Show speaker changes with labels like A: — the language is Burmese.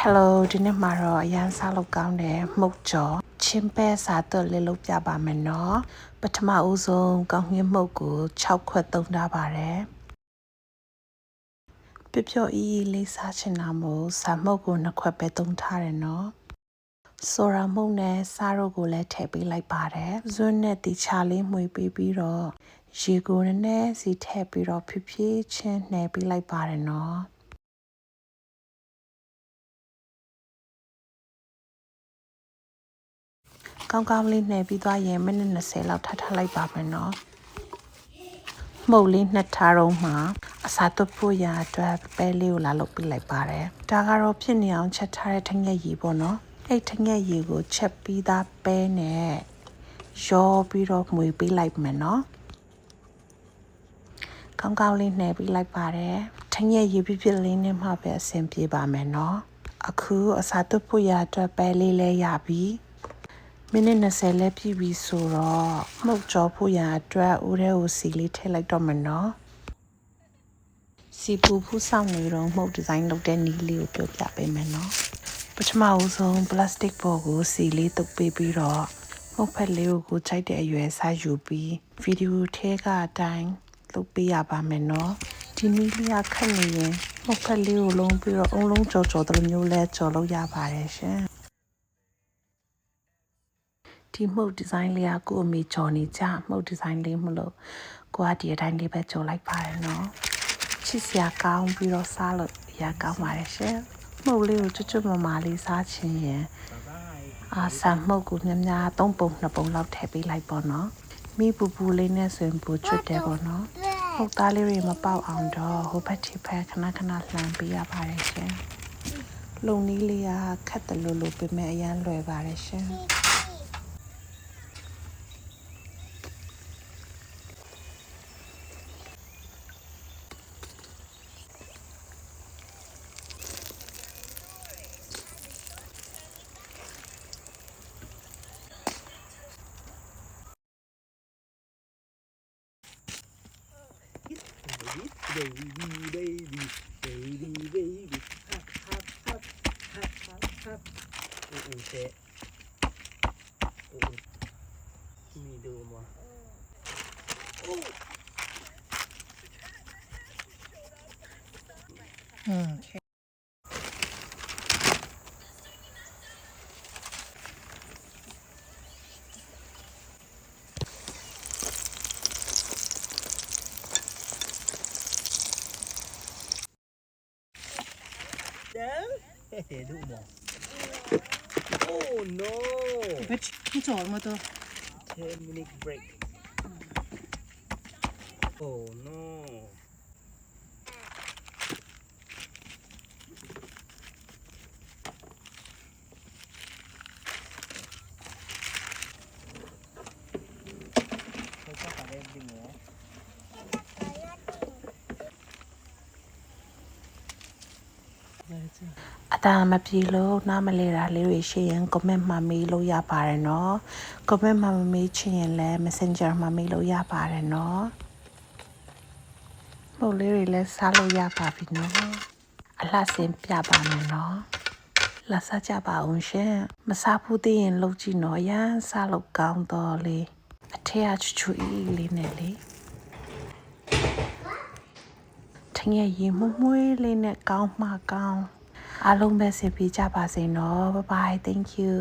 A: Hello ဒီနေ့မှာတော့အရန်စားလို့ကောင်းတယ်မှုတ်ကြော်ချင်းပဲစားတော့လေးလုပ်ပြပါမယ်နော်ပထမဦးဆုံးကောင်းငင်းမှုတ်ကို6ခွက်သုံးထားပါတယ်ပြပြအီးလေးစားချင်တာမို့စားမှုတ်ကို2ခွက်ပဲသုံးထားတယ်နော်ဆိုရာမှုတ်နဲ့စားတို့ကိုလည်းထည့်ပေးလိုက်ပါတယ်ဇွန်းနဲ့တီချာလေးမှွေပေးပြီးတော့ရေကိုနည်းနည်းစီထည့်ပြီးတော့ဖြည်းဖြည်းချင်းနှဲပေးလိုက်ပါတယ်နော်ကောင်းကောင်းလေးနှဲပြီးသွားရင်မိနစ်20လောက်ထားလိုက်ပါမယ်နော်မှုတ်လေးနှစ်ထားတော့မှအစာသွတ်ဖို့ရအတွက်ပဲလေးကိုလာလုပ်ပြလိုက်ပါတယ်ဒါကတော့ဖြစ်နေအောင်ချက်ထားတဲ့ထငက်ရည်ပေါ့နော်အဲ့ထငက်ရည်ကိုချက်ပြီးသားပဲနဲ့ရောပြီးတော့မှွေပေးလိုက်မယ်နော်ကောင်းကောင်းလေးနှဲပေးလိုက်ပါတယ်ထငက်ရည်ပြပြလေးနဲ့မှပဲအဆင်ပြေပါမယ်နော်အခုအစာသွတ်ဖို့ရအတွက်ပဲလေးလဲရပြီမိနစ်20လဲပြည့်ပြီဆိုတော့မှုတ်ကြောဖို့ရအတွက်ဦးထဲကိုစီလေးထည့်လိုက်တော့မယ်နော်စီပူဖူးဆောင်နေတော့မှုတ်ဒီဇိုင်းလုပ်တဲ့နည်းလေးကိုပြောပြပေးမယ်နော်ပထမဦးဆုံးပလတ်စတစ်ဘောကိုစီလေးတုပ်ပေးပြီးတော့မှုတ်ဖက်လေးကိုချိန်တဲ့အရွယ်စားယူပြီးဗီဒီယိုထဲကအတိုင်းလုပ်ပေးရပါမယ်နော်ဒီနည်းလေးခက်နေရင်မှုတ်ဖက်လေးကိုလုံးပြီးတော့အုံလုံးကြော်ကြော်တဲ့မျိုးလဲကြော်လို့ရပါတယ်ရှင်ဒီမှုတ်ဒီဇိုင်းလေးကိုအမေကြော်နေကြမှုတ်ဒီဇိုင်းလေးမလို့ကိုကဒီအတိုင်းလေးပဲကြော်လိုက်ပါတယ်နော်ချစ်စရာကောင်းပြီးတော့စားလို့ရကောင်းပါတယ်ရှင်မှုတ်လေးကိုကျွတ်ကျွတ်မမာလေးစားချင်ရင်ဆန်မှုတ်ကိုများများ3ပုံ2ပုံလောက်ထည့်ပေးလိုက်ပေါ့နော်မိပူပူလေးနဲ့ဆိုရင်ပူကျွတ်တယ်ပေါ့နော်မှုတ်သားလေးတွေမပေါက်အောင်တော့ဟိုဘက်ထိဖက်ခဏခဏလှမ်းပေးရပါတယ်ရှင်လုံနီးလေးကခက်တယ်လို့ပြမဲ့အရန်လွယ်ပါတယ်ရှင်
B: baby hop shit me do more
A: okay
B: do more oh no
A: which it's all motor
B: 10-minute break oh no
A: အတာမပြေလို့နားမလဲတာလေးတွေရှိရင် comment မှာမေးလို့ရပါတယ်နော် comment မှာမေးချင်ရင်လည်း messenger မှာမေးလို့ရပါတယ်နော်ပုံလေးတွေလည်းစားလို့ရပါပြီနော်အလှဆင်ပြပါမယ်နော်လာစားကြပါအောင်ရှင်မစားဘူးသေးရင်လုပ်ကြည့်နော်ရမ်းစားလို့ကောင်းတော့လေအထက်ကချူအေးလေးနဲ့လေထငယ်ရေမွှွေးလေးနဲ့ကောင်းမှကောင်းအားလုံးပဲဆင်ပြေကြပါစေနော် bye bye thank you